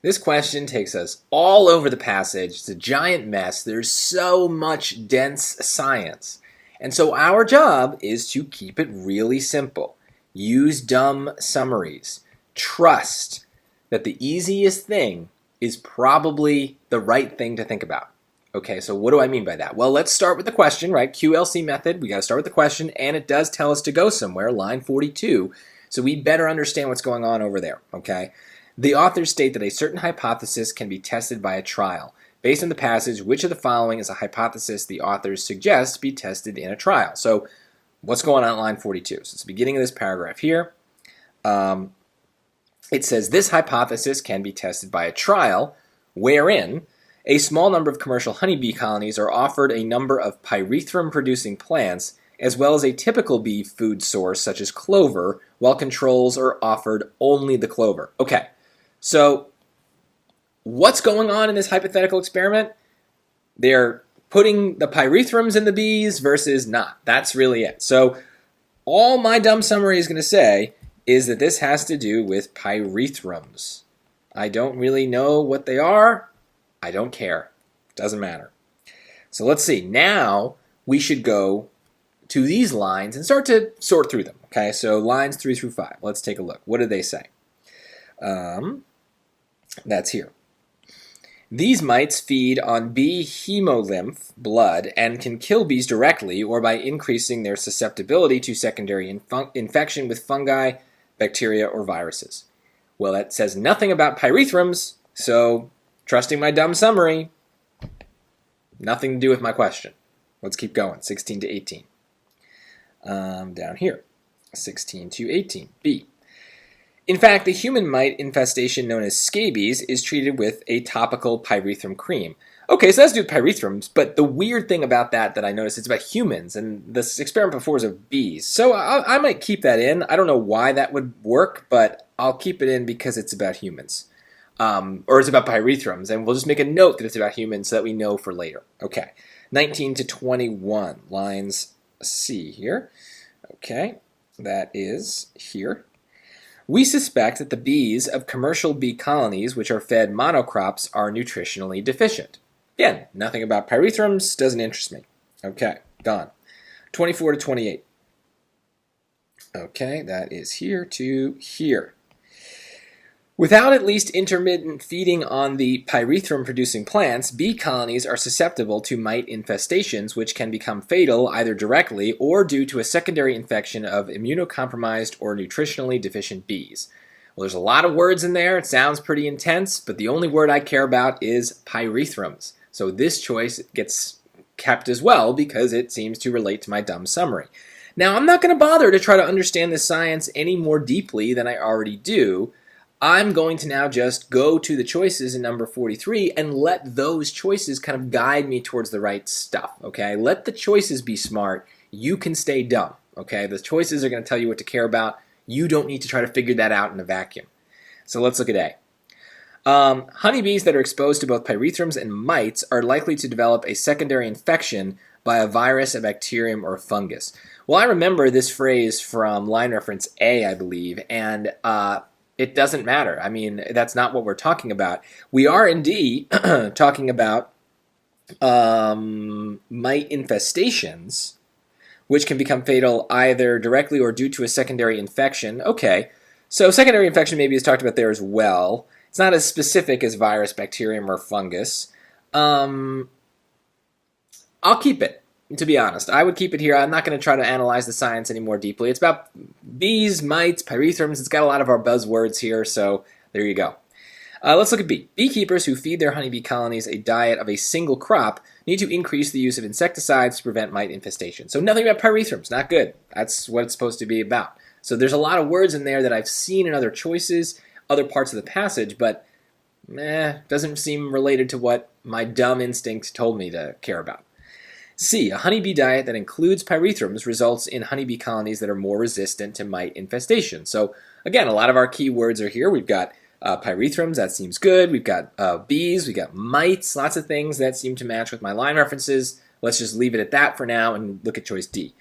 This question takes us all over the passage. It's a giant mess. There's so much dense science. And so our job is to keep it really simple. Use dumb summaries. Trust that the easiest thing is probably the right thing to think about. Okay, so what do I mean by that? Well, let's start with the question, right? QLC method, we got to start with the question, and it does tell us to go somewhere, line 42, so we better understand what's going on over there, okay? The authors state that a certain hypothesis can be tested by a trial. Based on the passage, which of the following is a hypothesis the authors suggest be tested in a trial? So what's going on at line 42? So it's the beginning of this paragraph here. It says, this hypothesis can be tested by a trial wherein a small number of commercial honeybee colonies are offered a number of pyrethrum-producing plants as well as a typical bee food source such as clover, while controls are offered only the clover. Okay, so what's going on in this hypothetical experiment? They're putting the pyrethrums in the bees versus not. That's really it. So all my dumb summary is going to say is that this has to do with pyrethrums. I don't really know what they are. I don't care. Doesn't matter. So let's see. Now we should go to these lines and start to sort through them. Okay, so lines 3 through 5. Let's take a look. What do they say? That's here. These mites feed on bee hemolymph blood and can kill bees directly or by increasing their susceptibility to secondary infection with fungi, bacteria, or viruses. Well, that says nothing about pyrethrums, so trusting my dumb summary, nothing to do with my question. Let's keep going, 16 to 18. Down here, 16 to 18, B. In fact, the human mite infestation known as scabies is treated with a topical pyrethrum cream. Okay, so that's to do with pyrethrums, but the weird thing about that I noticed, it's about humans, and this experiment before was of bees. So I might keep that in. I don't know why that would work, but I'll keep it in because it's about humans. Or it's about pyrethrums, and we'll just make a note that it's about humans so that we know for later. Okay, 19 to 21, lines C here. Okay, that is here. We suspect that the bees of commercial bee colonies which are fed monocrops are nutritionally deficient. Again, nothing about pyrethrums, doesn't interest me. Okay, done. 24 to 28. Okay, that is here to here. Without at least intermittent feeding on the pyrethrum-producing plants, bee colonies are susceptible to mite infestations which can become fatal either directly or due to a secondary infection of immunocompromised or nutritionally deficient bees. Well, there's a lot of words in there. It sounds pretty intense, but the only word I care about is pyrethrums. So this choice gets kept as well because it seems to relate to my dumb summary. Now, I'm not going to bother to try to understand this science any more deeply than I already do. I'm going to now just go to the choices in number 43 and let those choices kind of guide me towards the right stuff, okay? Let the choices be smart. You can stay dumb, okay? The choices are going to tell you what to care about. You don't need to try to figure that out in a vacuum. So let's look at A. Honeybees that are exposed to both pyrethrums and mites are likely to develop a secondary infection by a virus, a bacterium, or a fungus. Well, I remember this phrase from line reference A, I believe, and it doesn't matter. I mean, that's not what we're talking about. We are indeed talking about mite infestations, which can become fatal either directly or due to a secondary infection. Okay, so secondary infection maybe is talked about there as well. It's not as specific as virus, bacterium, or fungus. I'll keep it. To be honest, I would keep it here. I'm not going to try to analyze the science any more deeply. It's about bees, mites, pyrethrums. It's got a lot of our buzzwords here, so there you go. Let's look at B. Beekeepers who feed their honeybee colonies a diet of a single crop need to increase the use of insecticides to prevent mite infestation. So nothing about pyrethrums. Not good. That's what it's supposed to be about. So there's a lot of words in there that I've seen in other choices, other parts of the passage, but doesn't seem related to what my dumb instinct told me to care about. C. A honeybee diet that includes pyrethrums results in honeybee colonies that are more resistant to mite infestation. So again, a lot of our key words are here. We've got pyrethrums, that seems good. We've got bees, we've got mites, lots of things that seem to match with my line references. Let's just leave it at that for now and look at choice D.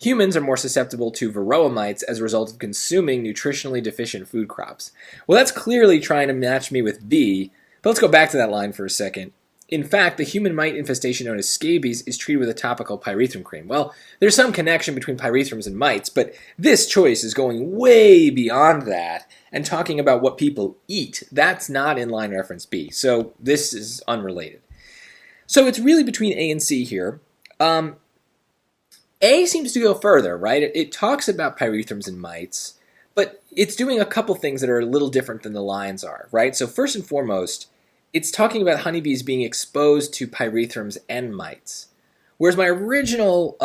Humans are more susceptible to varroa mites as a result of consuming nutritionally deficient food crops. Well, that's clearly trying to match me with B, but let's go back to that line for a second. In fact, the human mite infestation known as scabies is treated with a topical pyrethrum cream. Well, there's some connection between pyrethrums and mites, but this choice is going way beyond that and talking about what people eat. That's not in line reference B, so this is unrelated. So it's really between A and C here. A seems to go further, right? It talks about pyrethrums and mites, but it's doing a couple things that are a little different than the lines are, right? So first and foremost, it's talking about honeybees being exposed to pyrethrums and mites. Whereas my original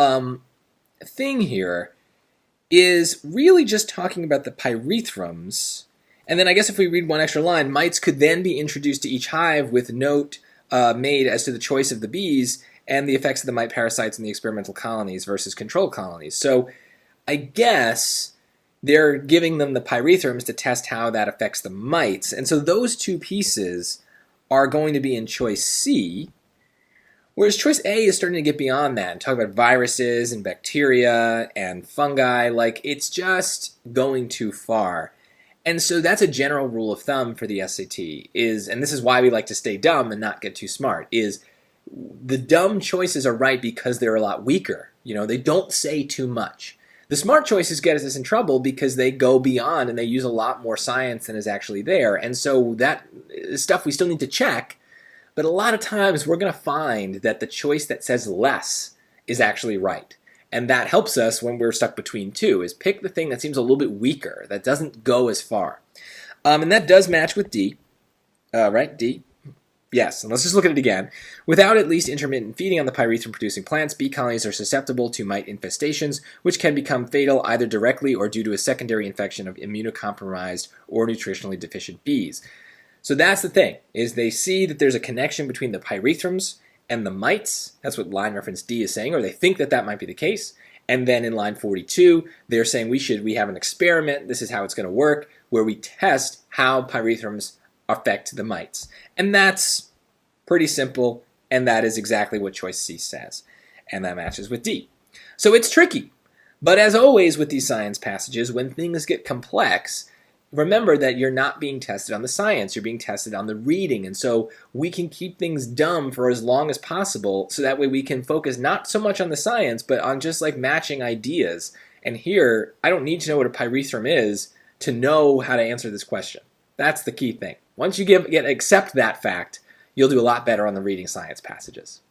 thing here is really just talking about the pyrethrums. And then I guess if we read one extra line, mites could then be introduced to each hive with note made as to the choice of the bees and the effects of the mite parasites in the experimental colonies versus control colonies. So I guess they're giving them the pyrethrums to test how that affects the mites. And so those two pieces are going to be in choice C, whereas choice A is starting to get beyond that and talk about viruses and bacteria and fungi. Like, it's just going too far. And so that's a general rule of thumb for the SAT is, and this is why we like to stay dumb and not get too smart, is the dumb choices are right because they're a lot weaker. You know, they don't say too much. The smart choices get us in trouble because they go beyond and they use a lot more science than is actually there. And so that is stuff we still need to check, but a lot of times we're going to find that the choice that says less is actually right. And that helps us when we're stuck between two, is pick the thing that seems a little bit weaker, that doesn't go as far. And that does match with D, right? D. Yes, and let's just look at it again. Without at least intermittent feeding on the pyrethrum-producing plants, bee colonies are susceptible to mite infestations, which can become fatal either directly or due to a secondary infection of immunocompromised or nutritionally deficient bees. So that's the thing, is they see that there's a connection between the pyrethrums and the mites. That's what line reference D is saying, or they think that that might be the case. And then in line 42, they're saying we have an experiment, this is how it's going to work, where we test how pyrethrums affect the mites. And that's pretty simple, and that is exactly what choice C says. And that matches with D. So it's tricky. But as always with these science passages, when things get complex, remember that you're not being tested on the science, you're being tested on the reading. And so we can keep things dumb for as long as possible, so that way we can focus not so much on the science, but on just like matching ideas. And here, I don't need to know what a pyrethrum is to know how to answer this question. That's the key thing. Once you accept that fact, you'll do a lot better on the reading science passages.